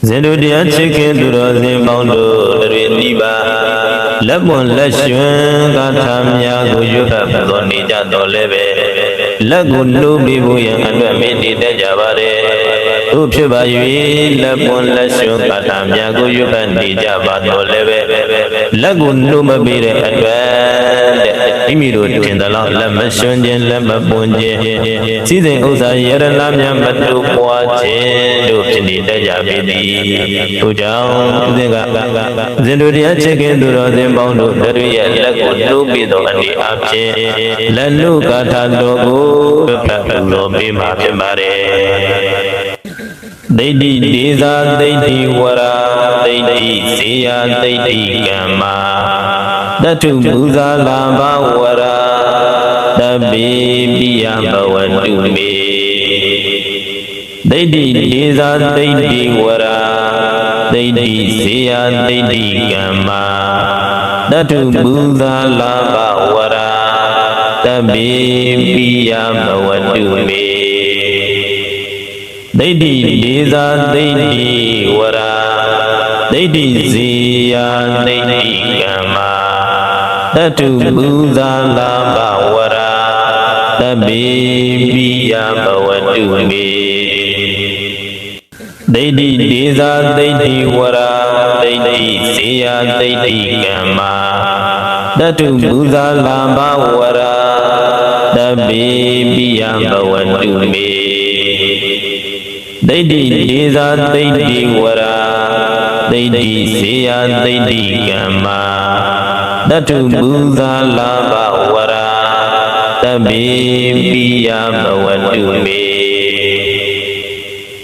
Zendudia chicken to Rosimoundo, Riba, Lemon Leshun, Gatamia, you have Donija Dolebe, Lagun Lubibu, and Medi de Javare, Upshibayi, Lemon Leshun, Gatamia, you can be Java Dolebe, Lagun Lumabire, and Imiru in the Lord Lemashun, Lemabunje, Season Usa Yerelamia, Matu, Dupini de Javidi. Ujang Zendudia chicken to Rosimoundo, Lagun Lubido, and the Abche, Laluka Tandogo, Lobi Mapimare. They did Diza, they did Wara, they did Sia, they did Gamma. The two Buza Lava Wara, the baby Yamba to me. They did Diza, they did Wara, they did Sia, they did Gamma. The two Buza Lava Wara, the baby Yamba to me. They did Diza, they did Wara, they did Zia, they did Gamma. The two Buza Lava Wara, the baby Yamba to me. They did Diza, they did Wara, they did Zia, they did Gamma. The two Buza Lava Wara, the baby Yamba to me. They did Diza, they did Wara, they did Sia, they did Gamma. The two Buza Lava Wara, the baby Yamba to me.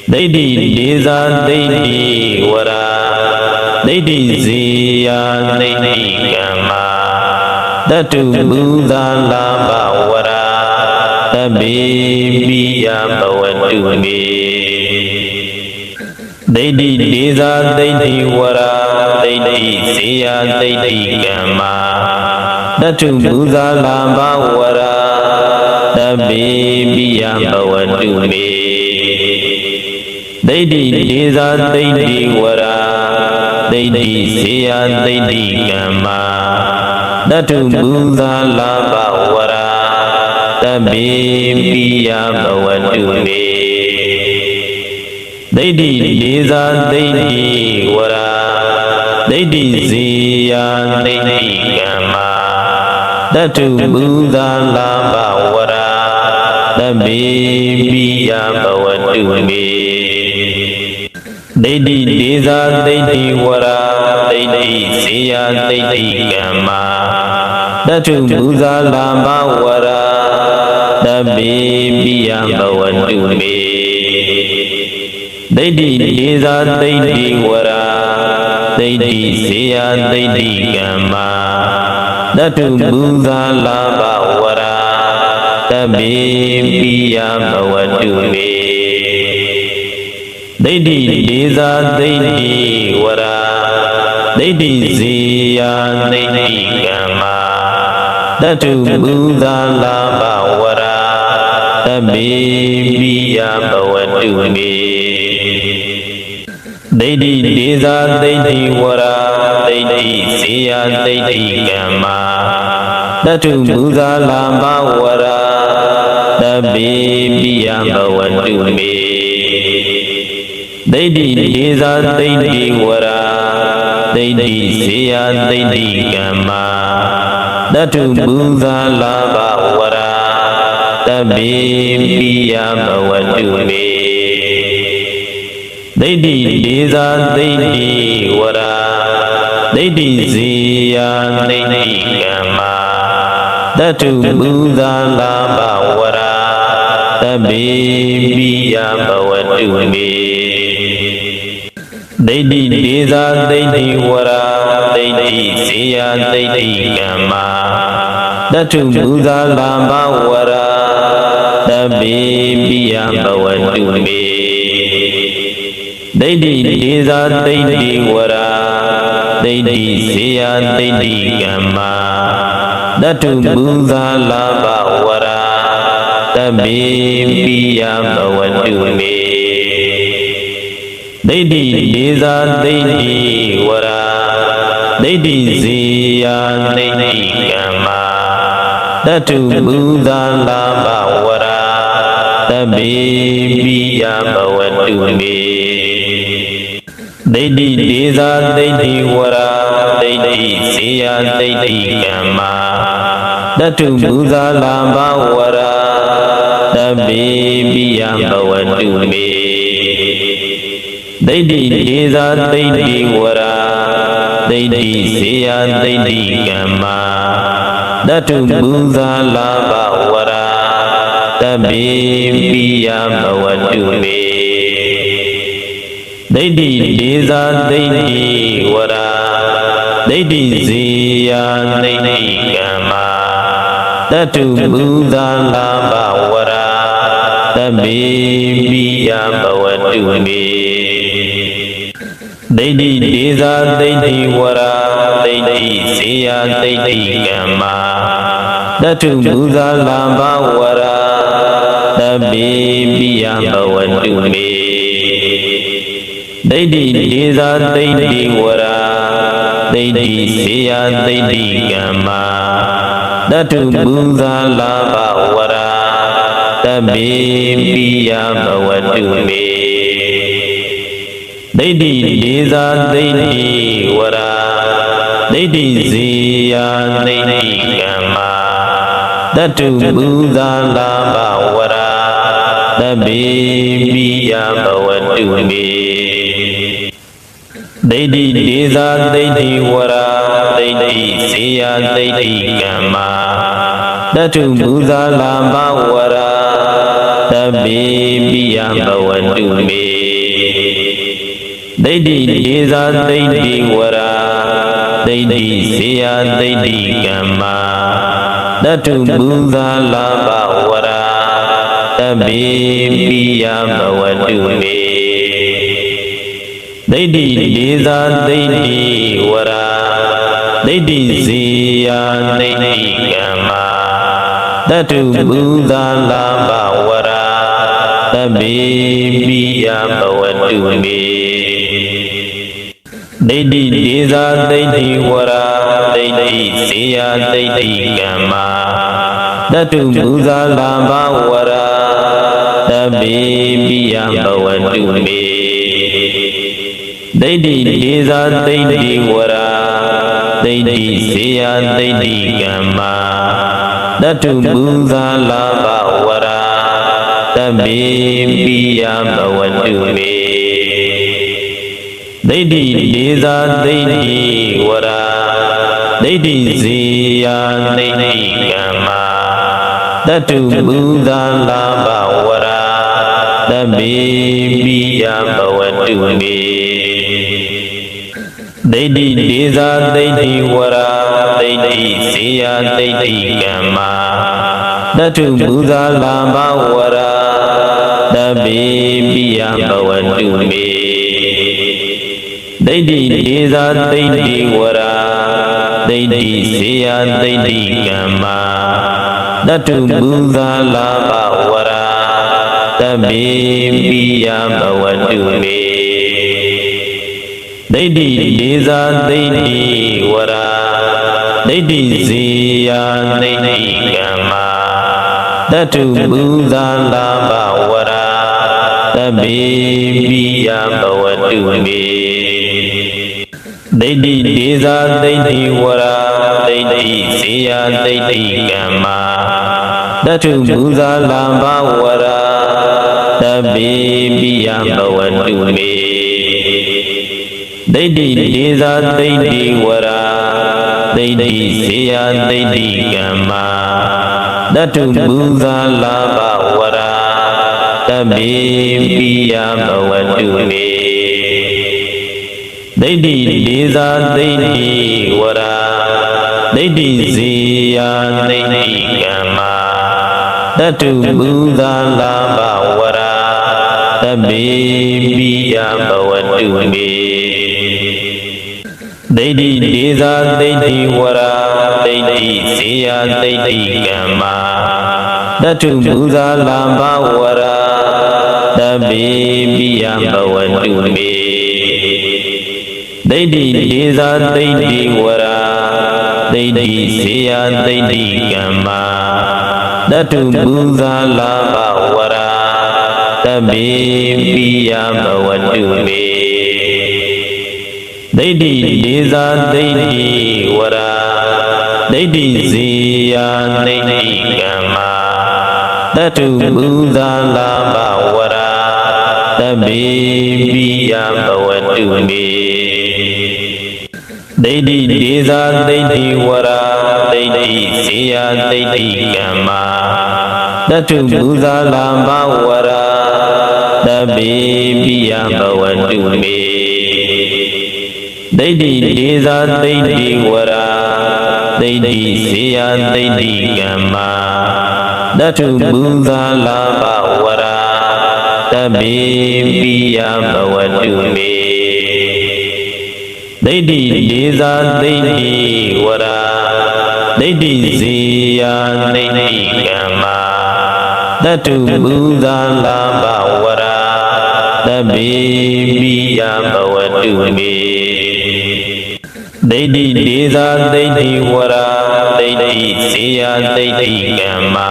They did Diza, they did Wara, they did Zia, they did Gamma. The two Buza Lava Wara, the baby Yamba to me. They did Diza, they did Wara, they did Sia, they did Gamma. The two Buza Lava Wara, the baby Yamba to me. They did Diza, they did Wara, they did Sia, they did Gamma. The two Buza Lava Wara, the baby Yamba to me. They did Diza, they did Wara, they did Zia, they did Gamma. The two Buza Lava Wara, the baby Yamba to me. They did Diza, they did Wara, they did Zia, they did Gamma. The two Buza Lava Wara, the baby Yamba to me. They did Diza, they did Wara, they did Sia, they did Gamma. The two Buza Lava Wara, the baby Yamba to me. They did Diza, they did Wara, they did Zia, they did Gamma. The two Buza Lava Wara, the baby Yamba to me. They did Diza, they did Wara, they did Sia, they did Gamma. The two Buza Lava Wara, the baby Yamba to me. They did Diza, they did Wara, they did Sia, they did Gamma. The two Buza Lava Wara, the baby Yamba to me. They did Diza, they did Wara, they did Zia, they did Gamma. The two Buza Lava Wara, the baby Yamba to me. They did Diza, they did Wara, they did Sia, they did Gamma. The two Buza Lava Wara, the baby Yamba to me. They did Diza, they did Wara, they did Sia, they did Gamma. The two Buza Lava Wara, the baby Yamba to me. ဒိဋ္ဌိဒေဇာဒိဋ္ဌိဝရာဒိဋ္ဌိဇေယဒိဋ္ဌိကမ္မာတတုဘုဒ္ဓလာဘဝရာတပိပိယဘဝတုမေဒိဋ္ဌိဒေဇာဒိဋ္ဌိဝရာဒိဋ္ဌိဇေယဒိဋ္ဌိကမ္မာတတုဘုဒ္ဓလာဘဝရာတပိပိယဘဝတုမေဒိဋ္ဌိဒေဇာဒိဋ္ဌိဝရာဒိဋ္ဌိဇေယဒိဋ္ဌိကမ္မာတတုဘုဒ္ဓလာဘဝရာတပိပိယဘဝတုမေဒိဋ္ဌိဒေဇာဒိဋ္ဌိဝရာဒိဋ္ဌိဇေယဒိဋ္ဌိကမ္မာတတုဘုဒ္ဓလာဘဝရာတပိပိယဘဝတုမေဒိဋ္ဌိဒေဇာဒိဋ္ဌိဝရာဒိဋ္ဌိဇေယဒိဋ္ဌိကမ္မာတတုဘုဒ္ဓလာဘဝရာတပိပိယဘဝတုမေဒိဋ္ဌိဒေဇာဒိဋ္ဌိဝရာဒိဋ္ဌိဇေယဒိဋ္ဌိကမ္မာတတုဘုဒ္ဓလာဘဝရာတပိပိယဘဝတုမေဒိဋ္ဌိဒေဇာဒိဋ္ဌိဝရာဒိဋ္ဌိဇေယဒိဋ္ဌိကမ္မာတတုဘုဒ္ဓလာဘဝရာတပိပိယဘဝတုမေဒိဋ္ဌိဒေဇာဒိဋ္ဌိဝရာဒိဋ္ဌိဇေယဒိဋ္ဌိကမ္မာတတုဘုဒ္ဓလာဘဝရာတပိပိယဘဝတုမေဒိဋ္ဌိဒေဇာဒိဋ္ဌိဝရာဒိဋ္ဌိဇေယဒိဋ္ဌိကမ္မာတတုဘုဒ္ဓလာဘဝရာတပိပိယဘဝတုမေဒိဋ္ဌိဒေဇာဒိဋ္ဌိဝရာဒိဋ္ဌိဇေယဒိဋ္ဌိကမ္မာတတုဘုဒ္ဓလာဘဝရာတပိပိယဘဝတုမေဒိဋ္ဌိဒေဇာဒိဋ္ဌိဝရာဒိဋ္ဌိဇေယဒိဋ္ဌိကမ္မာတတုဘုဒ္ဓလာဘဝရာတပိပိယဘဝတုမေဒိဋ္ဌိဒေဇာဒိဋ္ဌိဝရာဒိဋ္ဌိဇေယဒိဋ္ဌိကမ္မာတတုဘုဒ္ဓလာဘဝရာတပိပိယဘဝတုမေဒိဋ္ဌိဒေဇာဒိဋ္ဌိဝရာဒိဋ္ဌိဇေယဒိဋ္ဌိကမ္မာတတုဘုဒ္ဓလာဘဝရာတပိပိယဘဝတုမေဒိဋ္ဌိဒေဇာဒိဋ္ဌိဝရာဒိဋ္ဌိဇေယဒိဋ္ဌိကမ္မာတတုဘုဒ္ဓလာဘဝရာတပိပိယဘဝတုမေဒိဋ္ဌိဒေဇာဒိဋ္ဌိဝရာဒိဋ္ဌိဇေယဒိဋ္ဌိကမ္မာတတုဘုဒ္ဓလာဘဝရာတပိပိယဘဝတုမေဒိဋ္ဌိဒေဇာဒိဋ္ဌိဝရာဒိဋ္ဌိဇေယဒိဋ္ဌိကမ္မာတတုဘုဒ္ဓလာဘဝရာတပိပိယဘဝတုမေဒိဋ္ဌိဒေဇာဒိဋ္ဌိဝရာဒိဋ္ဌိဇေယဒိဋ္ဌိကမ္မာတတုဘုဒ္ဓလာဘဝရာတပိပိယဘဝတုမေဒိဋ္ဌိဒေဇာဒိဋ္ဌိဝရာဒိဋ္ဌိဇေယဒိဋ္ဌိကမ္မာတတုဘုဒ္ဓလာဘဝရာတပိပိယဘဝတုမေဒိဋ္ဌိဒေဇာဒိဋ္ဌိဝရာဒိဋ္ဌိဇေယဒိဋ္ဌိကမ္မာတတုဘုဒ္ဓလာဘဝရာတပိပိယဘဝတုမေဒိဋ္ဌိဒေဇာဒိဋ္ဌိဝရာဒိဋ္ဌိဇေယဒိဋ္ဌိကမ္မာတတုဘုဒ္ဓလာဘဝရာတ Tabi biyam bawantu me Deidi desa deidi wara Deidi siya deidi kama Datu buddha laba wara Tabi biyam bawantu me Deidi desa deidi wara Deidi siya deidi kama Datu buddha laba wara Tabi biyam bawantu me Deidi desa deidi wara Deidi siya deidi kama Datu buddha lamba wara Tabi biyam bawantu me Deidi desa deidi wara Deidi siya deidi kama Datu buddha lamba wara Tabi biyam bawantu me Deidi desa deidi wara Deidi siya deidi kama Datu buddha lamba wara Tabi biyam bawantu me Deidi desa deidi wara Deidi siya deidi kama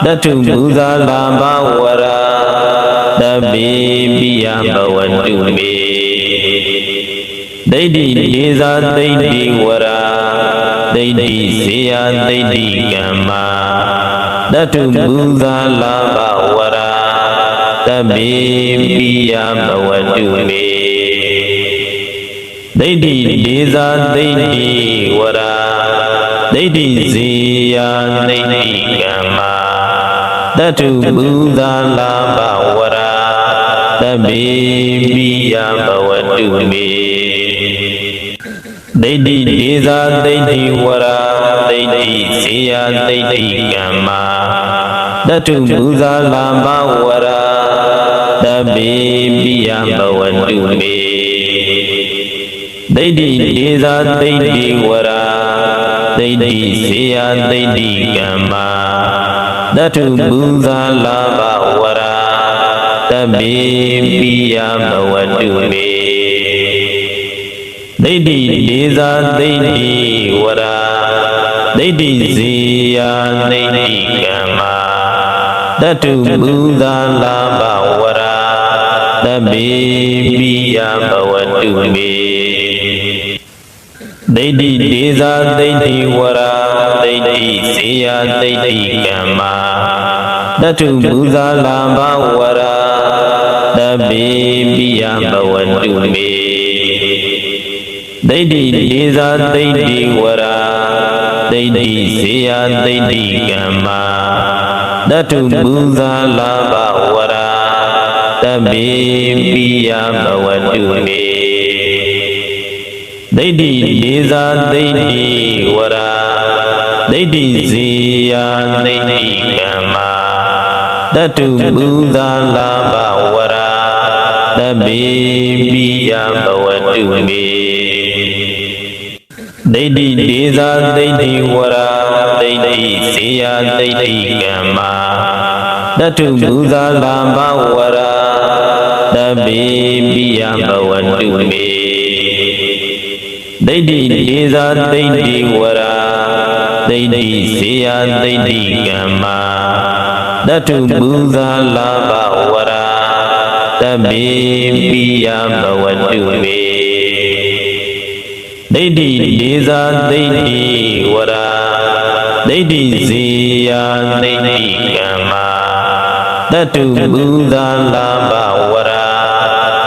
Datu buddha lamba wara Tabi biyam bawantu me Deidi desa deidi wara Deidi siya deidi kama Datu buddha lamba wara Tabi biyam bawantu me Deidi desa deidi wara Deidi siya deidi kama Datu buddha lamba wara Tabi biyam bawantu me Deidi desa deidi wara Deidi siya deidi kama Datu buddha lamba wara Tabi biyam bawantu me Deidi desa deidi wara Deidi siya deidi kama Datu buddha lamba wara Tabi biyam bawantu me Deidi desa deidi wara Deidi siya deidi kama Datu buddha lamba wara Tabi biyam bawantu me Deidi desa deidi wara Deidi siya deidi kama Datu buddha lamba wara Tabi biyam bawantu me Deidi desa deidi wara Deidi siya deidi kama Datu buddha lamba wara Tabi biyam bawantu me Deidi desa deidi wara Deidi siya deidi kama Datu buddha lamba wara Tabi biyam bawantu me Deidi desa deidi wara Deidi siya deidi kama Datu buddha lamba wara Tabi biyam bawantu me Deidi desa deidi wara Deidi siya deidi kama Datu buddha lamba wara Tabi biyam bawantu me Deidi desa deidi wara Deidi siya deidi kama Datu buddha lamba wara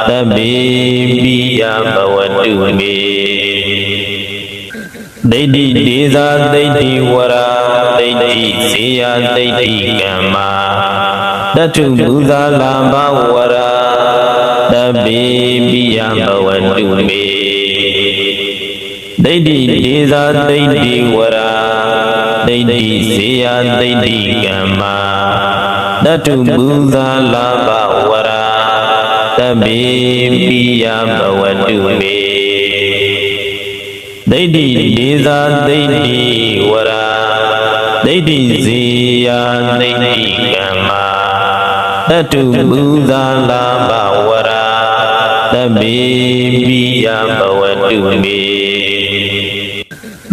Tabi biyam bawantu me Deidi desa deidi wara Deidi siya deidi kama Datu buddha lamba wara Tabi biyam bawantu me Deidi desa deidi wara Deidi siya deidi kama Datu buddha lamba wara Tabi biyam bawantu me Deidi desa deidi wara Deidi siya deidi kama တတုပူဇာလာဘဝရာသဗ္ဗေပိယဘဝတုမေ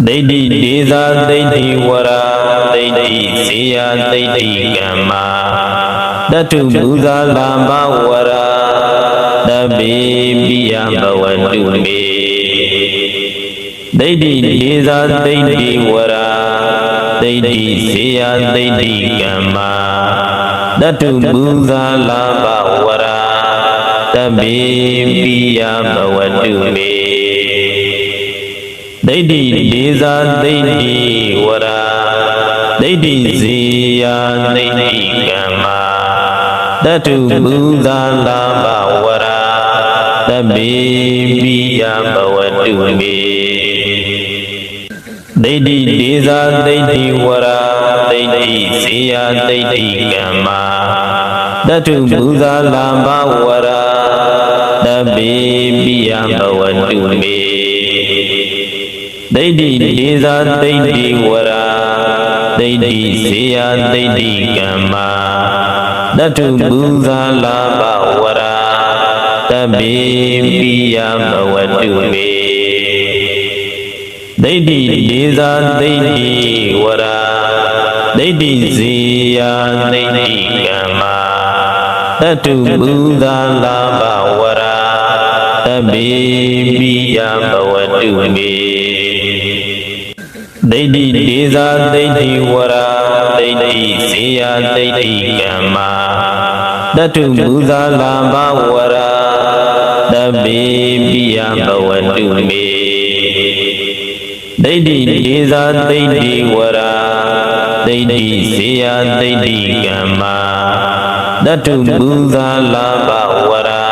ဒိဋ္ဌိဒေဇာဒိဋ္ဌိဝရာဒိဋ္ဌိစေယဒိဋ္ဌိကမ္မာတတုပူဇာလာဘဝရာသဗ္ဗေပိယဘဝတုမေဒိဋ္ဌိဒေဇာဒိဋ္ဌိဝရာဒိဋ္ဌိစေယဒိဋ္ဌိကမ္မာတတုပူဇာလာဘဝရာသဗ္ဗေပိယဘဝတုမေဒိဋ္ဌိဒေဇာဒိဋ္ဌိဝရာဒိဋ္ဌိစေယဒိဋ္ဌိကမ္မာတတုပူဇာလာဘဝရာသဗ္ဗေပိယဘဝတုမေဒိဋ္ဌိဒေဇာဒိဋ္ဌိဝရာဒိဋ္ဌိစေယဒိဋ္ဌိကမ္မာတတုပူဇာလာဘဝရာသဗ္ဗေပိယဘဝတုမေဒိဋ္ဌိဒေဇာဒိဋ္ဌိဝရာဒိဋ္ဌိစေယဒိဋ္ဌိကမ္မာတတုပူဇာလာဘဝရာသဗ္ဗေပိယဘဝတုမေဒိဋ္ဌိဒေဇာဒိဋ္ဌိဝရာဒိဋ္ဌိစေယဒိဋ္ဌိကမ္မာတတုပူဇာလာဘဝရာသဗ္ဗေပိယဘဝတုမေဒိဋ္ဌိဒေဇာဒိဋ္ဌိဝရာဒိဋ္ဌိစေယဒိဋ္ဌိကမ္မာတတုပူဇာလာဘဝရာသဗ္ဗေပိယဘဝတုမေဒိဋ္ဌိဒေဇာဒိဋ္ဌိဝရာဒိဋ္ဌိစေယဒိဋ္ဌိကမ္မာတတုပူဇာလာဘဝရာသဗ္ဗေပိယဘဝတုမေဒိဋ္ဌိဒေဇာဒိဋ္ဌိဝရာဒိဋ္ဌိစေယဒိဋ္ဌိကမ္မာတတုပူဇာလာဘဝရာ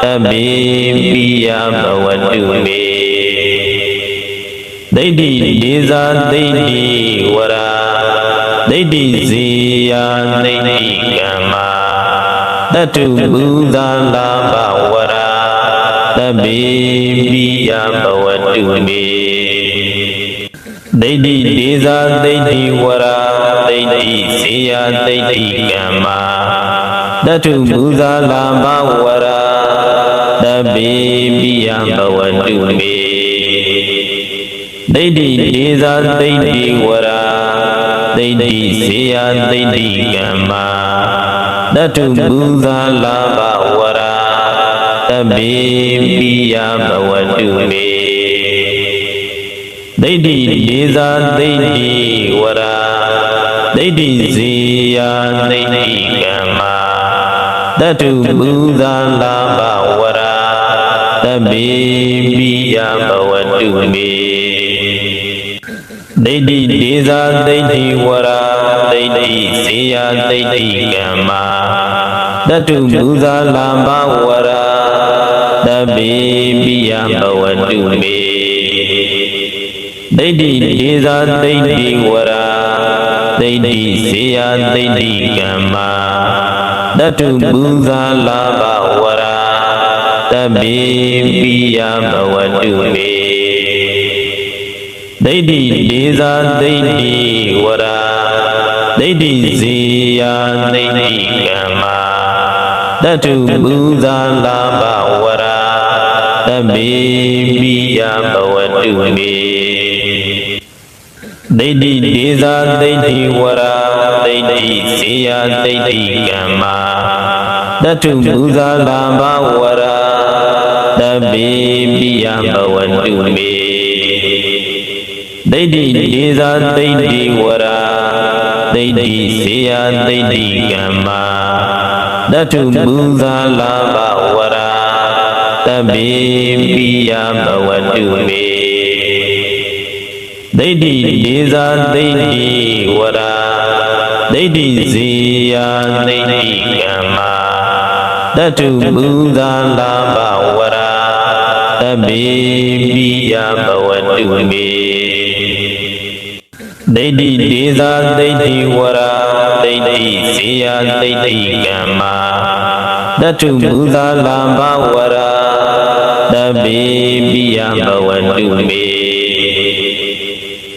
သဗ္ဗေပိယဘဝတုမေဒိဋ္ဌိဒေဇာဒိဋ္ဌိဝရာဒိဋ္ဌိစေယဒိဋ္ဌိကမ္မာတတုပူဇာလာဘဝရာသဗ္ဗေပိယဘဝတုမေဒိဋ္ဌိဒေဇာဒိဋ္ဌိဝရာဒိဋ္ဌိစေယဒိဋ္ဌိကမ္မာတတုပူဇာလာဘဝရာသဗ္ဗေပိယဘဝတုမေဒိဋ္ဌိဒေဇာဒိဋ္ဌိဝရာဒိဋ္ဌိစေယဒိဋ္ဌိကမ္မာတတုပူဇာလာဘဝရာသဗ္ဗေပိယဘဝတုမေဒိဋ္ဌိဒေဇာဒိဋ္ဌိဝရာဒိဋ္ဌိစေယဒိဋ္ဌိကမ္မာတတုပူဇာလာဘဝရာသဗ္ဗေပိယဘဝတုမေဒိဋ္ဌိဒေဇာဒိဋ္ဌိဝရာဒိဋ္ဌိစေယဒိဋ္ဌိကမ္မာတတုပူဇာလာဘဝရာသဗ္ဗေပိယဘဝတုမေဒိဋ္ဌိဒေဇာဒိဋ္ဌိဝရာဒိဋ္ဌိစေယဒိဋ္ဌိကမ္မာတတုပူဇာလာဘဝရာသဗ္ဗေပိယဘဝတုမေဒိဋ္ဌိဒေဇာဒိဋ္ဌိဝရာဒိဋ္ဌိစေယဒိဋ္ဌိကမ္မာတတုပူဇာလာဘဝရာသဗ္ဗေပိယဘဝတုမေဒိဋ္ဌိဒေဇာဒိဋ္ဌိဝရာဒိဋ္ဌိစေယဒိဋ္ဌိကမ္မာတတုပူဇာလာဘဝရာသဗ္ဗေပိယဘဝတုမေဒိဋ္ဌိဒေဇာဒိဋ္ဌိဝရာဒိဋ္ဌိစေယဒိဋ္ဌိကမ္မာတတုပူဇာလာဘဝရာသဗ္ဗေပိယဘဝတုမေဒိဋ္ဌိဒေဇာဒိဋ္ဌိဝရာဒိဋ္ဌိစေယဒိဋ္ဌိကမ္မာတတုပူဇာလာဘဝရာသဗ္ဗေပိယဘဝတုမေ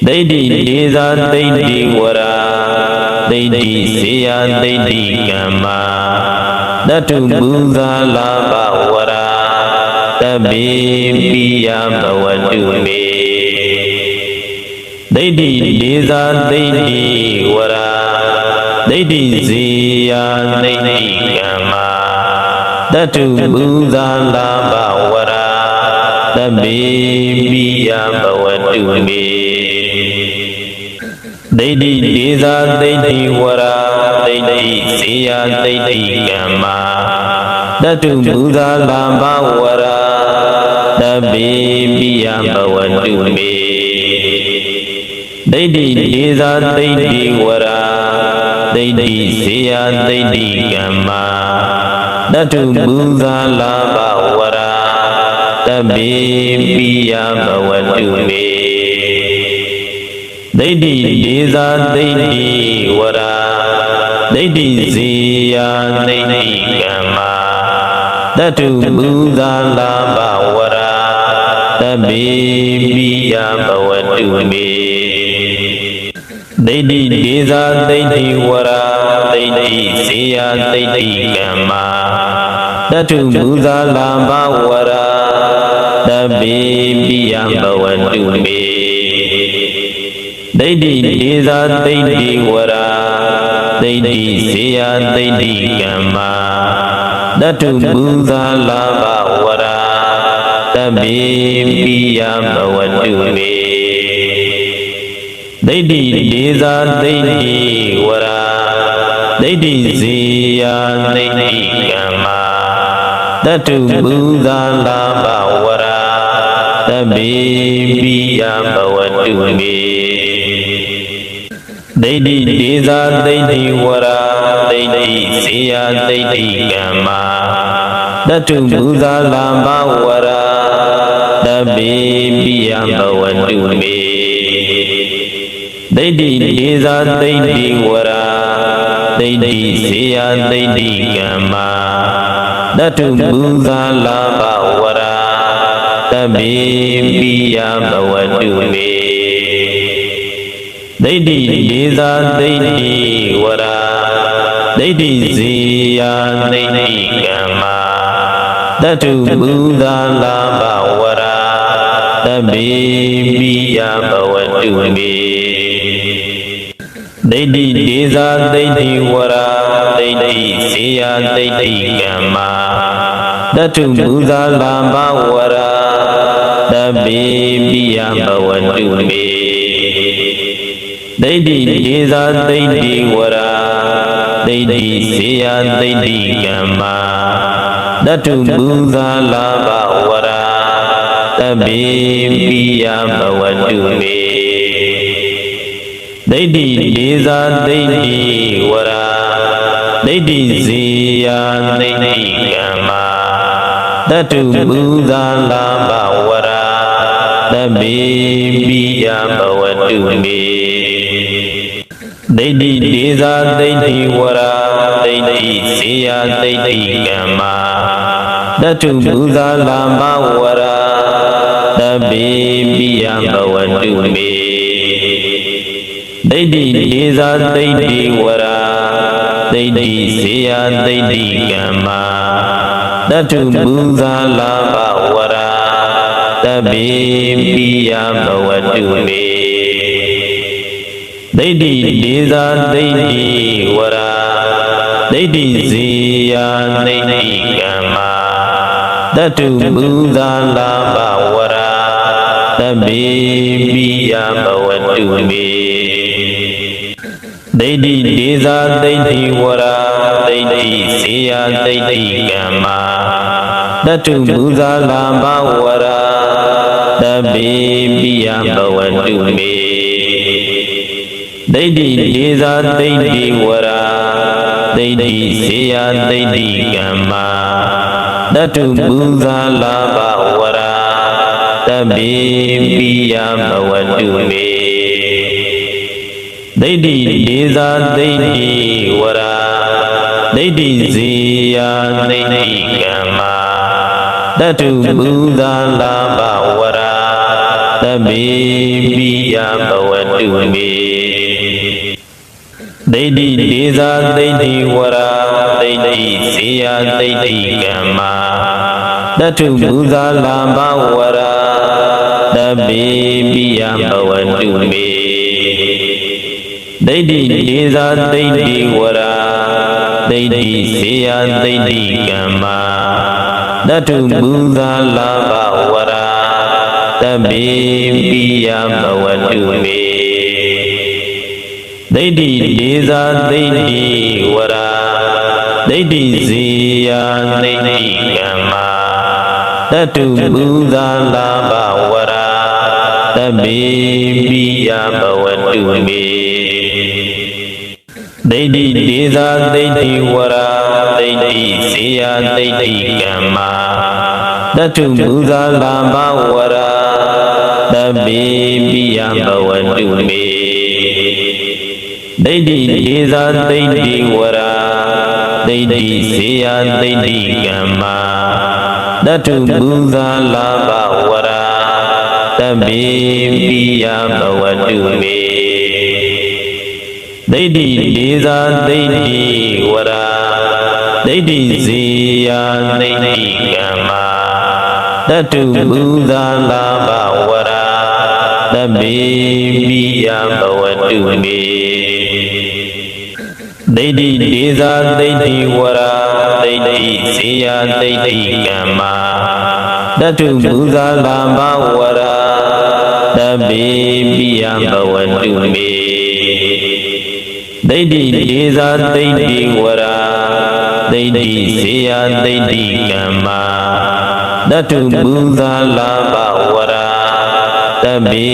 ဒိဋ္ဌိဒေဇာဒိဋ္ဌိဝရာ ဒိဋ္ဌိစေယဒိဋ္ဌိကမ္မာတတုပူဇာလာဘဝရာတပိပိယဘဝတုမေဒိဋ္ဌိဒေဇာဒိဋ္ဌိဝရာဒိဋ္ဌိစေယဒိဋ္ဌိကမ္မာတတုပူဇာလာဘဝရာတပိပိယဘဝတုမေဒိဋ္ဌိဒေဇာဒိဋ္ဌိဝရာဒိဋ္ဌိစေယဒိဋ္ဌိကမ္မာတတုပူဇာလာဘဝရာတပိပိယဘဝတုမေဒိဋ္ဌိဒေဇာဒိဋ္ဌိဝရာဒိဋ္ဌိစေယဒိဋ္ဌိကမ္မာတတုပူဇာလာဘဝရာတပိပိယဘဝတုမေဒိဋ္ဌိဒေဇာဒိဋ္ဌိဝရာဒိဋ္ဌိစေယဒိဋ္ဌိကမ္မာတတုပူဇာလာဘဝရာတပိပိယဘဝတုမေဒိဋ္ဌိဒေဇာဒိဋ္ဌိဝရာဒိဋ္ဌိစေယဒိဋ္ဌိကမ္မာတတုပူဇာလာဘဝရာတပိပိယဘဝတုမေဒိဋ္ဌိဒေဇာဒိဋ္ဌိဝရာဒိဋ္ဌိစေယဒိဋ္ဌိကမ္မာတတုပူဇာလာဘဝရာတပိပိယဘဝတုမေဒိဋ္ဌိဒေဇာဒိဋ္ဌိဝရာဒိဋ္ဌိစေယဒိဋ္ဌိကမ္မာတတုပူဇာလာဘဝရာတပိပိယဘဝတုမေဒိဋ္ဌိဒေဇာဒိဋ္ဌိဝရာဒိဋ္ဌိစေယဒိဋ္ဌိကမ္မာတတုပူဇာလာဘဝရာတပိပိယဘဝတုမေဒိဋ္ဌိဒေဇာဒိဋ္ဌိဝရာဒိဋ္ဌိစေယဒိဋ္ဌိကမ္မာတတုပူဇာလာဘဝရာတပိပိယဘဝတုမေဒိဋ္ဌိဒေဇာဒိဋ္ဌိဝရာဒိဋ္ဌိစေယဒိဋ္ဌိကမ္မာတတုပူဇာလာဘဝရာတပိပိယဘဝတုမေဒိဋ္ဌိဒေဇာဒိဋ္ဌိဝရာဒိဋ္ဌိစေယဒိဋ္ဌိကမ္မာတတုပူဇာလာဘဝရာတပိပိယဘဝတုမေဒိဋ္ဌိဒေဇာဒိဋ္ဌိဝရာဒိဋ္ဌိစေယဒိဋ္ဌိကမ္မာတတုပူဇာလာဘဝရာတပိပိယဘဝတုမေဒိဋ္ဌိဒေဇာဒိဋ္ဌိဝရာဒိဋ္ဌိစေယဒိဋ္ဌိကမ္မာတတုပူဇာလာဘဝရာတပိပိယဘဝတုမေဒိဋ္ဌိဒေဇာဒိဋ္ဌိဝရာဒိဋ္ဌိစေယဒိဋ္ဌိကမ္မာတတုပူဇာလာဘဝရာတပိပိယဘဝတုမေဒိဋ္ဌိဒေဇာဒိဋ္ဌိဝရာဒိဋ္ဌိစေယဒိဋ္ဌိကမ္မာတတုပူဇာလာဘဝရာတပိပိယဘဝတုမေဒိဋ္ဌိဒေဇာဒိဋ္ဌိဝရာဒိဋ္ဌိစေယဒိဋ္ဌိကမ္မာတတုပူဇာလာဘဝရာတပိပိယဘဝတုမေဒိဋ္ဌိဒေဇာဒိဋ္ဌိဝရာဒိဋ္ဌိစေယဒိဋ္ဌိကမ္မာတတုပူဇာလာဘဝရာတပိပိယဘဝတုမေဒိဋ္ဌိဒေဇာဒိဋ္ဌိဝရာဒိဋ္ဌိစေယဒိဋ္ဌိကမ္မာတတုပူဇာလာဘဝရာတပိပိယဘဝတုမေဒိဋ္ဌိဒေဇာဒိဋ္ဌိဝရာဒိဋ္ဌိစေယဒိဋ္ဌိကမ္မာတတုပူဇာလာဘဝရာတပိပိယဘဝတုမေဒ Deidi Deza Deidi Vara Deidi Siya Deidi Kama Datu Buddha Lamba Vara Dabi Biya Bhavantu Me Deidi Deza Deidi Vara Deidi Siya Deidi Kama Datu Buddha Lamba Vara Dabi Biya Bhavantu Me Deidi Deza Deidi Vara Deidi Siya Deidi Kama Datu Buddha Lamba Vara Dabi Biya Bhavantu Me Deidi Deza Deidi Vara Deidi Siya Deidi Kama Datu Buddha Lamba Vara Dabi Biya Bhavantu Me Deidi Deza Deidi Vara Deidi Siya Deidi Kama Datu Buddha Lamba Vara Dabi Biya Bhavantu Me Deidi Deza Deidi Vara Deidi Siya Deidi Kama Datu Buddha Lamba Vara Dabi Biya Bhavantu Me Deidi Deza Deidi Vara Deidi Siya Deidi Kama Datu Buddha Lamba Vara Dabi Biya Bhavantu Me Deidi Deza Deidi Vara Deidi Siya Deidi Kama Datu Buddha Lamba Vara Dabi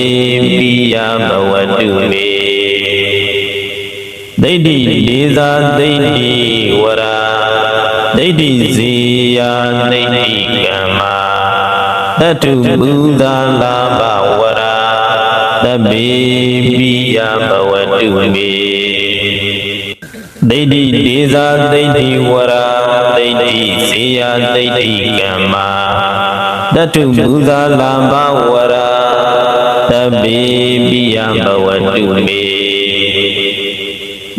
Biya Bhavantu Me Deidi Deza Deidi Vara Deidi Siya Deidi Kama Datu Buddha Lamba Vara Dabi Biya Bhavantu Me Deidi Deza Deidi Vara Deidi Siya Deidi Kama Datu Buddha Lamba Vara Dabi Biya Bhavantu Me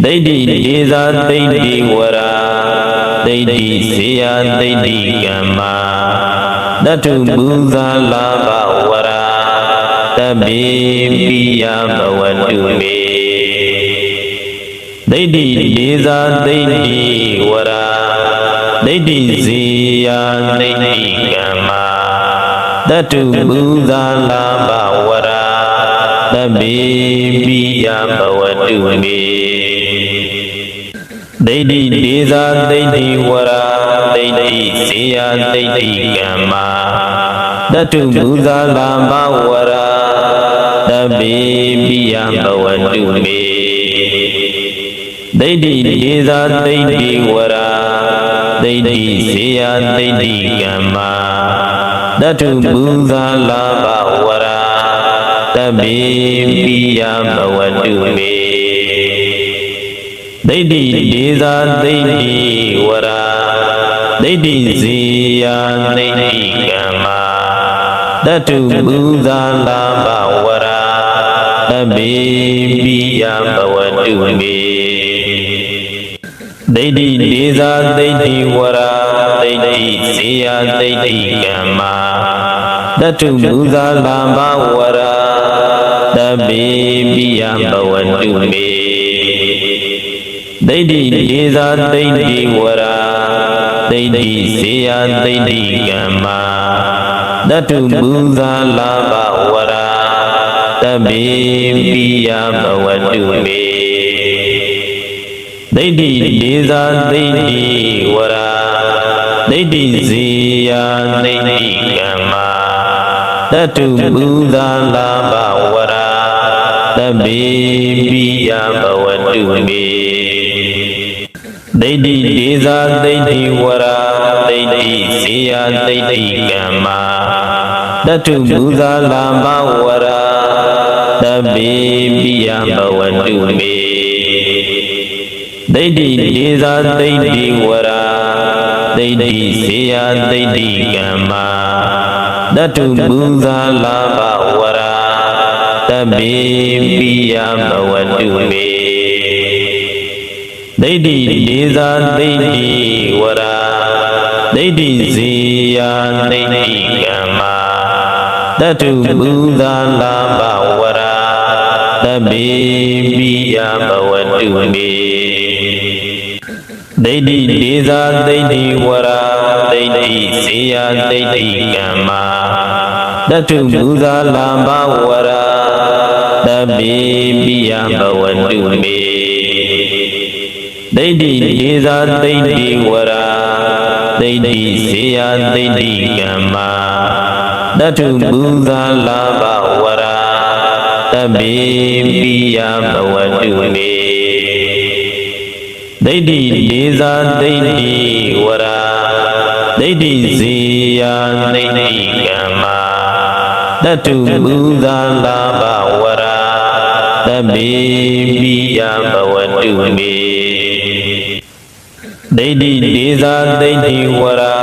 Deidi Deza Deidi Vara Deidi Siya Deidi Kama Datu Buddha Lamba Vara Dabi Biya Bhavantu Me Deidi Deza Deidi Vara Deidi Siya Deidi Kama Datu Buddha Lamba Vara Dabi Biya Bhavantu Me Deidi Deza Deidi Vara Deidi Siya Deidi Kama Datu Buddha Lamba Vara Dabi Biya Bhavantu Me Deidi Deza Deidi Vara Deidi Siya Deidi Kama Datu Buddha Lamba Vara Dabi Biya Bhavantu Me Deidi Deza Deidi Vara Deidi Siya Deidi Kama Datu Buddha Lamba Vara Dabi Biya Bhavantu Me Deidi Deza Deidi Vara Deidi Siya Deidi Kama Datu Buddha Lamba Vara Dabi Biya Bhavantu Me Deidi Deza Deidi Vara Deidi Siya Deidi Kama Datu Buddha Lamba Vara Dabi Biya Bhavantu Me Deidi Deza Deidi Vara Deidi Siya Deidi Kama Datu Buddha Lamba Vara Dabi Biya Bhavantu Me Deidi Deza Deidi Vara Deidi Siya Deidi Kama Datu Buddha Lamba Vara Dabi Biya Bhavantu Me Deidi Deza Deidi Vara Deidi Siya Deidi Kama Datu Buddha Lamba Vara Dabi Biya Bhavantu Me ဒိဋ္ဌိဒေဇာဒိဋ္ဌိဝရာဒိဋ္ဌိဇေယဒိဋ္ဌိကမ္မာတတုဘုဒ္ဓလာဘဝရာတပိပိယဘဝတုမေဒိဋ္ဌိဒေဇာဒိဋ္ဌိဝရာဒိဋ္ဌိဇေယဒိဋ္ဌိကမ္မာတတုဘုဒ္ဓလာဘဝရာတပိပိယဘဝတုမေဒိဋ္ဌိဒေဇာဒိဋ္ဌိဝရာဒိဋ္ဌိဇေယဒိဋ္ဌိကမ္မာတတုဘုဒ္ဓလာဘဝရာတပိပိယဘဝတုမေဒိဋ္ဌိဒေဇာဒိဋ္ဌိဝရာဒိဋ္ဌိဇေယဒိဋ္ဌိကမ္မာတတုဘုဒ္ဓလာဘဝရာတပိပိယဘဝတုမေဒိဋ္ဌိဒေဇာဒိဋ္ဌိဝရာ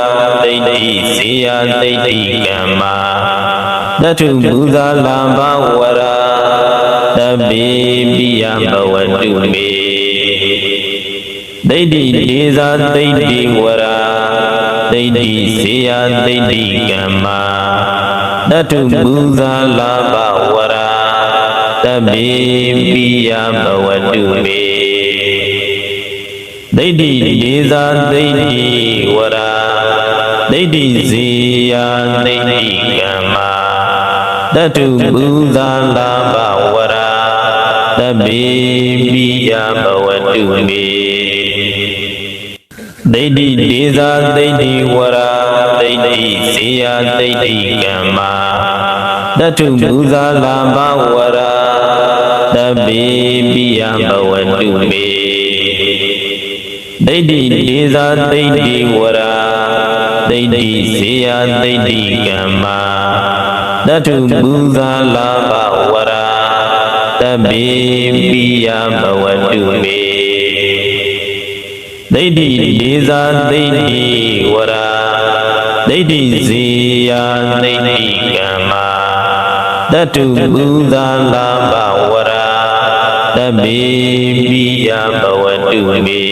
ဒိဋ္ဌိဇေယဒိဋ္ဌိကမ္မာတတုဘုဒ္ဓလာဘဝရာတပိပိယဘဝတုမေဒိဋ္ဌိဒေဇာဒိဋ္ဌိဝရာဒိဋ္ဌိဇေယဒိဋ္ဌိကမ္မာတတုဘုဒ္ဓလာဘဝရာတပိပိယဘဝတုမေဒိဋ္ဌိဒေဇာဒိဋ္ဌိဝရာဒိဋ္ဌိဇေယဒိဋ္ဌိကမ္မာတတုဘုဒ္ဓလာဘဝရာတပိပိယဘဝတုမေဒိဋ္ဌိဒေဇာဒိဋ္ဌိဝရာဒိဋ္ဌိဇေယဒိဋ္ဌိကမ္မာတတုဘုဒ္ဓလာဘဝရာတပိပိယဘဝတုမေဒိဋ္ဌိဒေဇာဒိဋ္ဌိဝရာဒိဋ္ဌိဇေယဒိဋ္ဌိကမ္မာတတုဘုဒ္ဓလာဘဝရာတပိပိယဘဝတုမေဒိဋ္ဌိဒေဇာဒိဋ္ဌိဝရာဒိဋ္ဌိဇေယဒိဋ္ဌိကမ္မာတတုဘုဒ္ဓလာဘဝရာတပိပိယဘဝတုမေဒိဋ္ဌိဒေဇာဒိဋ္ဌိဝရာဒိဋ္ဌိဇေယဒိဋ္ဌိကမ္မာတတုဘုဒ္ဓလာဘဝရာတပိပိယဘဝတုမေ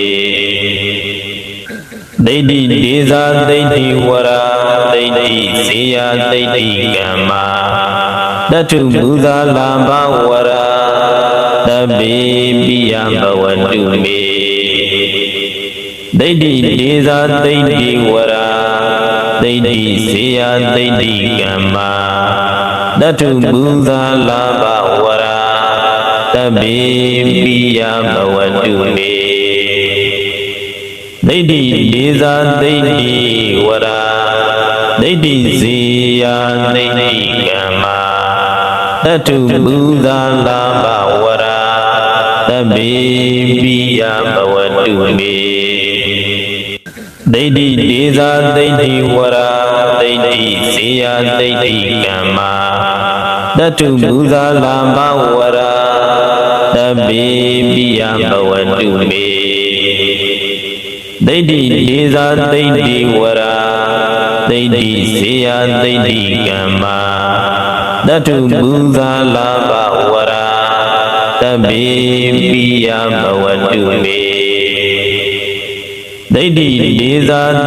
ဒိဋ္ဌိဒေဇာဒိဋ္ဌိဝရာဒိဋ္ဌိဇေယဒိဋ္ဌိကမ္မာတတုဘုဒ္ဓလာဘဝရာတပိပိယဘဝတုမေဒိဋ္ဌိဒေဇာဒိဋ္ဌိဝရာဒိဋ္ဌိဇေယဒိဋ္ဌိကမ္မာတတုဘုဒ္ဓလာဘဝရာတပိပိယဘဝတုမေဒိဋ္ဌိဒေဇာဒိဋ္ဌိဝရာဒိဋ္ဌိဇေယဒိဋ္ဌိကမ္မာတတုဘုဒ္ဓလာဘဝရာတပိပိယဘဝတုမေဒိဋ္ဌိဒေဇာဒိဋ္ဌိဝရာဒိဋ္ဌိဇေယဒိဋ္ဌိကမ္မာတတုဘုဒ္ဓလာဘဝရာတပိပိယဘဝတုမေဒိဋ္ဌိဒေဇာ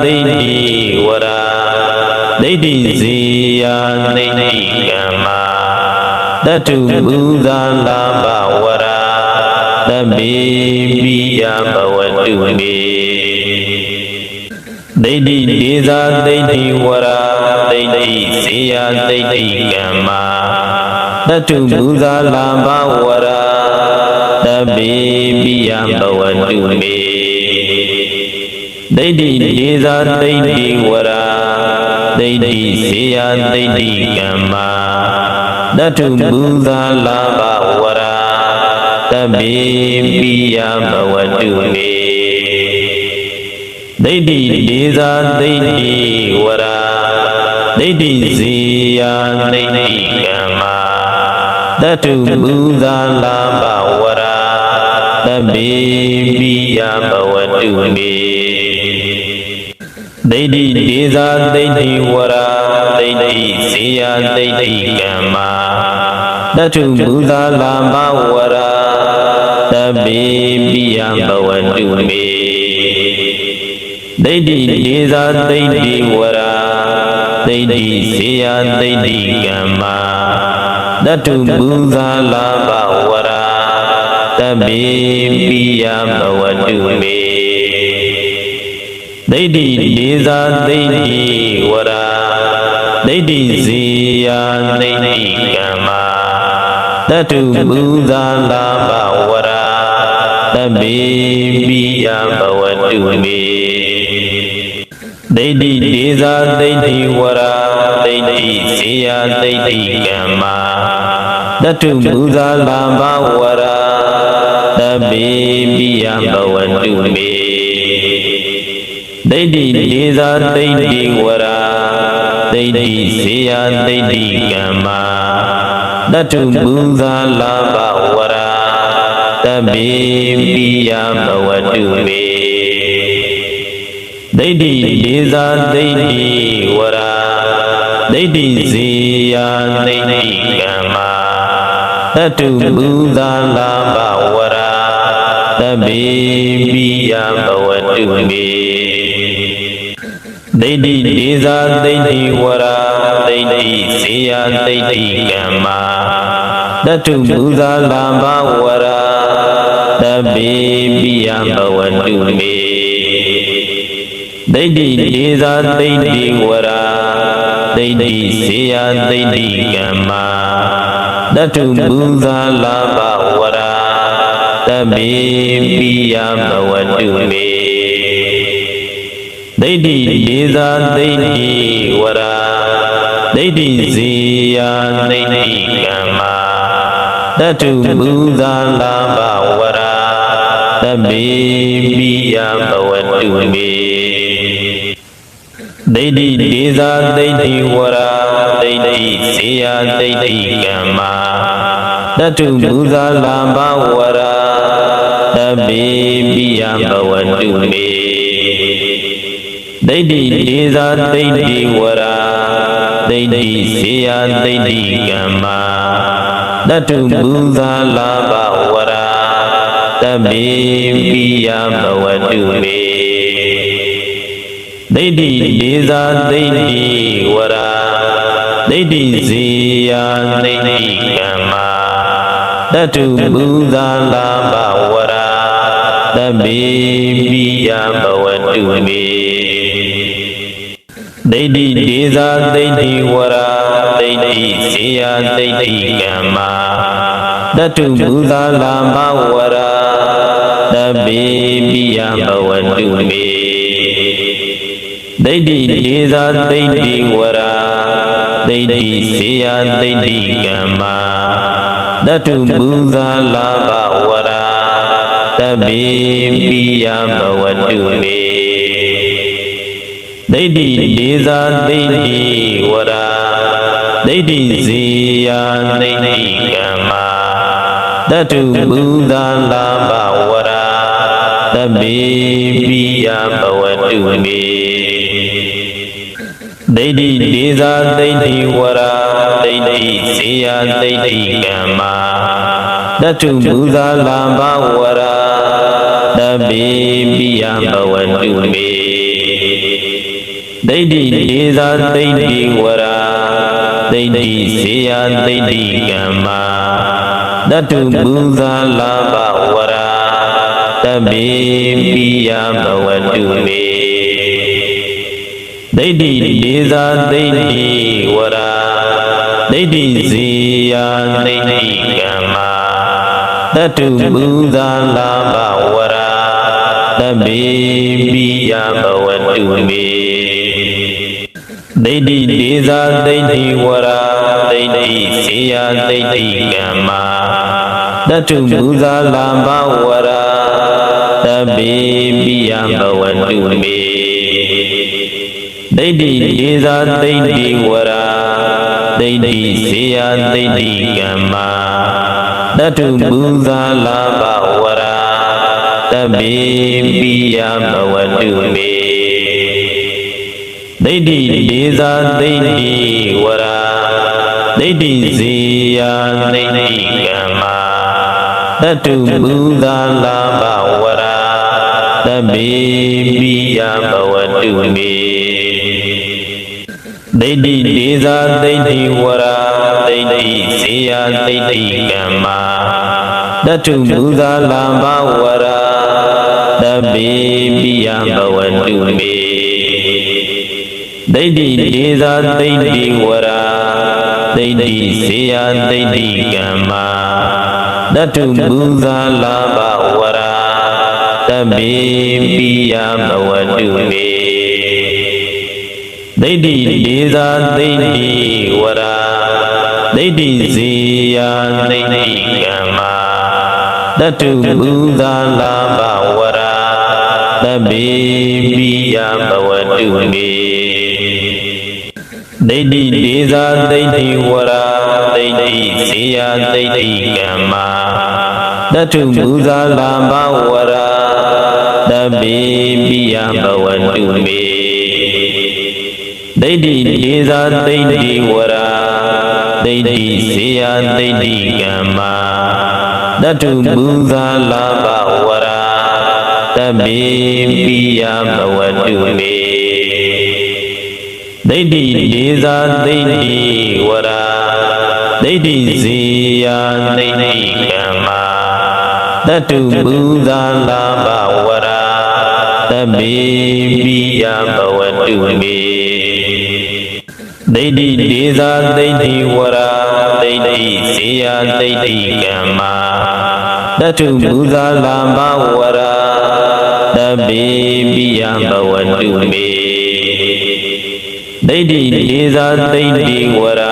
ဒိဋ္ဌိဝရာဒိဋ္ဌိဇေယဒိဋ္ဌိကမ္မာတတုဘုဒ္ဓလာဘဝရာတပိပိယဘဝတုမေဒိဋ္ဌိဒေဇာဒိဋ္ဌိဝရာဒိဋ္ဌိဇေယဒိဋ္ဌိကမ္မာတတုဘုဒ္ဓလာဘဝရာတပိပိယဘဝတုမေဒိဋ္ဌိဒေဇာဒိဋ္ဌိဝရာဒိဋ္ဌိဇေယဒိဋ္ဌိကမ္မာတတုဘုဒ္ဓလာဘဝရာတပိပိယဘဝတုမေဒိဋ္ဌိဒေဇာဒိဋ္ဌိဝရာဒိဋ္ဌိဇေယဒိဋ္ဌိကမ္မာတတုဘုဒ္ဓလာဘဝရာတပိပိယဘဝတုမေဒိဋ္ဌိဒေဇာဒိဋ္ဌိဝရာဒိဋ္ဌိဇေယဒိဋ္ဌိကမ္မာတတုဘုဒ္ဓလာဘဝရာတ Tabbi Piyam Bhavantu Me Deiti Desa Deiti Vara Deiti Siya Deiti Gamma Datu Buddha Lava Vara Tabbi Piyam Bhavantu Me Deiti Desa Deiti Vara Deiti Siya Deiti Gamma Datu Buddha Lava Vara Tabbi Piyam Bhavantu Me Deiti Desa Deiti Vara Deiti Siya Deiti Gamma Datu Buddha Lava Vara Tabbi Piyam Bhavantu Me Deiti Desa Deiti Vara Deiti Siya Deiti Gamma Datu Buddha Lava Vara Tabbi Piyam Bhavantu Me Deiti Desa Deiti Vara Deiti Siya Deiti Gamma Datu Buddha Lava Vara Tabbi Piyam Bhavantu Me Deiti Desa Deiti Vara Deiti Siya Deiti Gamma Datu Buddha Lava Vara Tabbi Piyam Bhavantu Me Deiti Desa Deiti Vara Deiti Siya Deiti Gamma Datu Buddha Lava Vara Tabbi Piyam Bhavantu Me Deiti Desa Deiti Vara Deiti Siya Deiti Gamma Datu Buddha Lava Vara Tabbi Piyam Bhavantu Me Deiti Desa Deiti Vara Deiti Siya Deiti Gamma Datu Buddha Lava Vara Tabbi Piyam Bhavantu Me Deiti Desa Deiti Vara Deiti Siya Deiti Gamma Datu Buddha Lava Vara Tabbi Piyam Bhavantu Me Deiti Desa Deiti Vara Deiti Siya Deiti Gamma Datu Buddha Lava Vara Tabbi Piyam Bhavantu Me Deiti Desa Deiti Vara Deiti Siya Deiti Gamma Datu Buddha Lava Vara Tabbi Piyam Bhavantu Me Deiti Desa Deiti Vara Deiti Siya Deiti Gamma Datu Buddha Lava Vara Tabbi Piyam Bhavantu Me Deiti Desa Deiti Vara Deiti Siya Deiti Gamma Datu Buddha Lava Vara Tabbi Piyam Bhavantu Me Deiti Desa Deiti Vara Deiti Siya Deiti Gamma Datu Buddha Lava Vara Tabbi Piyam Bhavantu Me Deiti Desa Deiti Vara Deiti Siya Deiti Gamma Datu Buddha Lava Vara Tabbi Piyam Bhavantu Me Deiti Desa Deiti Vara Deiti Siya Deiti Gamma Datu Buddha Lava Vara Tabbi Piyam Bhavantu Me Deiti Desa Deiti Vara Deiti Siya Deiti Gamma Datu Buddha Lava Vara Tabbi Piyam Bhavantu Me Deiti Desa Deiti Vara Deiti Siya Deiti Gamma Datu Buddha Lava Vara Tabbi Piyam Bhavantu Me Deiti Desa Deiti Vara Deiti Siya Deiti Gamma တတုဘုဒ္ဓလာဘဝရာသဗ္ဗေပိယဘဝတုမေဒိဋ္ဌိဒေဇာဒိဋ္ဌိဝရာဒိဋ္ဌိဇေယဒိဋ္ဌိကမ္မာတတုဘုဒ္ဓလာဘဝရာသဗ္ဗေပိယဘဝတုမေဒိဋ္ဌိဒေဇာဒိဋ္ဌိဝရာဒိဋ္ဌိဇေယဒိဋ္ဌိကမ္မာတတုဘုဒ္ဓလာဘဝရာသဗ္ဗေပိယဘဝတုမေဒိဋ္ဌိဒေဇာဒိဋ္ဌိဝရာဒိဋ္ဌိဇေယဒိဋ္ဌိကမ္မာတတုဘုဒ္ဓလာဘဝရာသဗ္ဗေပိယဘဝတုမေဒိဋ္ဌိဒေဇာဒိဋ္ဌိဝရာဒိဋ္ဌိဇေယဒိဋ္ဌိကမ္မာတတုဘုဒ္ဓလာဘဝရာသဗ္ဗေပိယဘဝတုမေဒိဋ္ဌိဒေဇာဒိဋ္ဌိဝရာဒိဋ္ဌိဇေယဒိဋ္ဌိကမ္မာတတုဘုဒ္ဓလာဘဝရာသဗ္ဗေပိယဘဝတုမေဒိဋ္ဌိဒေဇာဒိဋ္ဌိဝရာဒိဋ္ဌိဇေယဒိဋ္ဌိကမ္မာတတုဘုဒ္ဓလာဘဝရာသဗ္ဗေပိယဘဝတုမေဒိဋ္ဌိဒေဇာဒိဋ္ဌိဝရာဒိဋ္ဌိဇေယဒိဋ္ဌိကမ္မာတတုဘုဒ္ဓလာဘဝရာသဗ္ဗေပိယဘဝတုမေဒိဋ္ဌိဒေဇာဒိဋ္ဌိဝရာ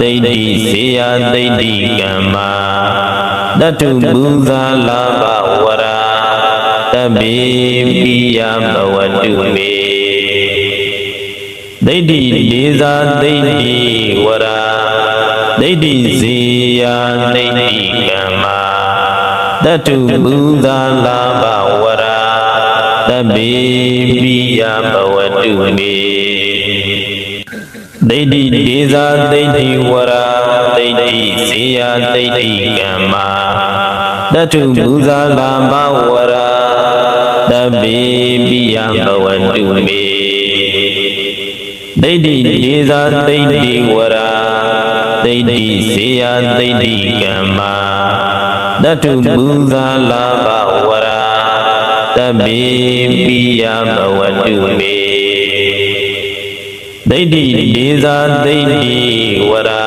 ဒိဋ္ဌိဇေယဒိဋ္ဌိကမ္မာတတုဘုဒ္ဓလာဘဝရာသဗ္ဗေပိယဘဝတုမေဒိဋ္ဌိဒေဇာဒိဋ္ဌိဝရာဒိဋ္ဌိဇေယဒိဋ္ဌိကမ္မာတတုဘုဒ္ဓလာဘဝရာသဗ္ဗေပိယဘဝတုမေဒိဋ္ဌိဒေဇာဒိဋ္ဌိဝရာဒိဋ္ဌိဇေယဒိဋ္ဌိကမ္မာတတုဘုဒ္ဓလာဘဝရာသဗ္ဗေပိယဘဝတုမေဒိဋ္ဌိဒေဇာဒိဋ္ဌိဝရာဒိဋ္ဌိဇေယဒိဋ္ဌိကမ္မာတတုဘုဒ္ဓလာဘဝရာသဗ္ဗေပိယဘဝတုမေဒိဋ္ဌိဒေဇာဒိဋ္ဌိဝရာ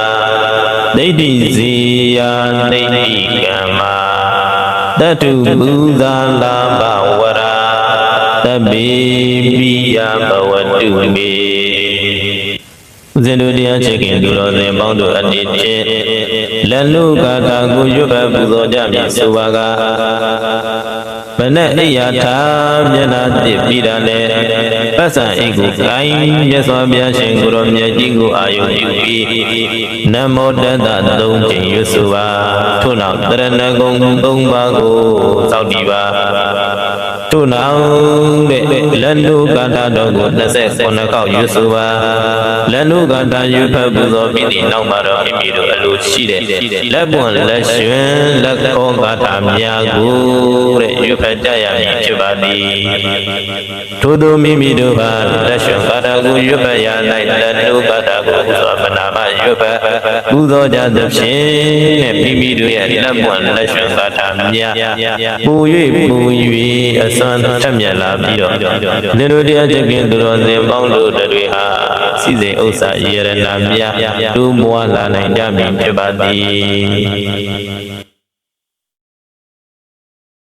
ဒိဋ္ဌိဇေယဒိဋ္ဌိကမ္မာတတုဘုဒ္ဓလာဘဝရာသဗ္ဗေပိယဘဝတုမေဦးဇင်းတို့တရားချစ်ခင်သူတော်စင်ပေါင်းတို့အနေဖြင့်လက်လူကာတာကိုရွတ်ဖတ်ပူဇော်ကြမည်ဆိုပါကမနဲ့အိယာထာမျက်နှာတစ်ပြီးတာနဲ့ပတ်စံအိတ်ကိုကိုင်းမြတ်စွာဘုရားရှင်ကိုရောမြတ်ကြီးကိုအာယုံပြုပြီးနမောတတ္တသုံးချိန်ရွတ်ဆိုပါထို့နောက်တရဏဂုံသုံးပါးကိုစောင့်တည်ပါထို့နောက်တဲ့လက်လူကာတာတော်ကို29ခေါက်ရွတ်ဆိုပါလက်လူကာတာရွတ်ဖတ်ပူဇော်ပြီးတဲ့နောက်မှာတော့မိမိတို့အလိုရှိတဲ့လက်ပွန်လက်ရွှင်လက်ကောကာတာများကိုတဲ့ရွတ်ဖတ်ကြရမည်ဖြစ်ပါသည်ထို့သောမိမိတို့ဟာလက်ရွှင်ကာတာကိုရွတ်ဖတ်ရ၌လက်လူကာတာကိုပူဇော်ပနာမရွတ်ဖတ်ပူဇော်ကြသဖြင့်တဲ့မိမိတို့ရဲ့လက်ပွန်လက်ရွှင်ကာတာများပူ၍အစွမ်းထက်မြက်လာပြီးတော့နေတို့တရားချစ်ခင်သူတော်စင်ပေါင်းတို့တွေဟာစီစဉ်ဥစ္စာယေရနာများတို့မွားလာနိုင်ကြမည်ဖြစ်ပါသည်